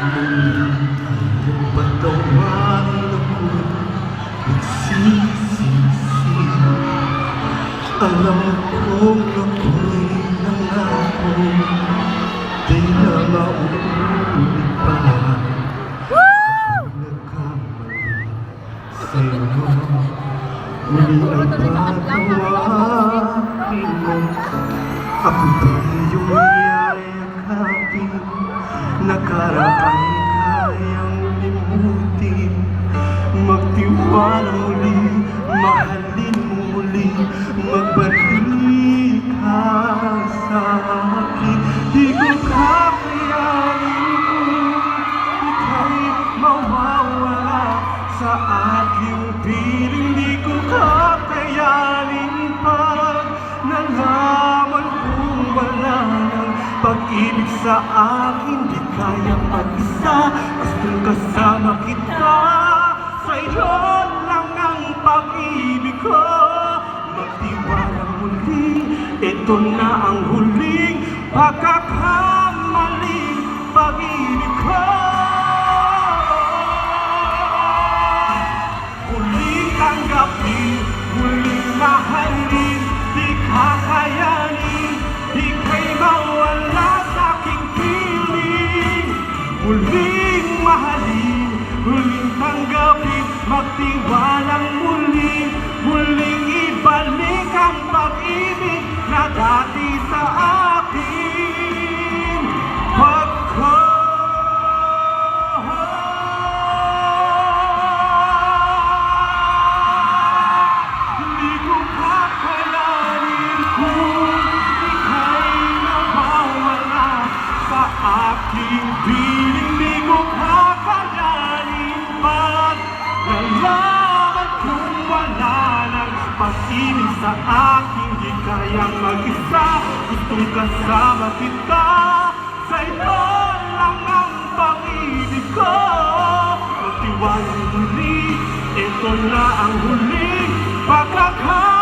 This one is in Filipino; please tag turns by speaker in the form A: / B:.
A: Ngunit ang patawarin ako'y nagsisisi. Alam kong ako'y nangako, di na mauulit pa. Ako'y nagkamali sa'yo, muli ay patawarin mo. Ako ba iyong yayakapin, nakaraan kayang limutin. Magtiwala muli, mahalin mo muli, magbalik ka sa akin. Di ko kakayanin kung ika'y mawawala sa aking piling. Di ko kakayanin pag nalaman kong wala ng pag-ibig sa akin. Di kaya mag-isa, gustong kasama kita. Sa'yo lang ang pag-ibig ko. Magtiwala muli, ito na ang huling pagkakamaling pag-ibig ko. Huling tanggapin, huling mahalin, di kakayanin, di kay mawala sa aking piling. Huling mahalin, huling tanggapin, magtiwalang muli, muling ibalik ang pag-ibig na dati sa akin. Hindi ko kakayanin kung ika'y nawawala sa aking piling. Hindi ko kakayanin pag nalaman kung wala ng pag-ibig sa akin. Di kayang mag-isa, gustong kasama kita. Sa'yo lang ang pag-ibig ko. Magtiwalang muli, ito na ang huling pagkakataon.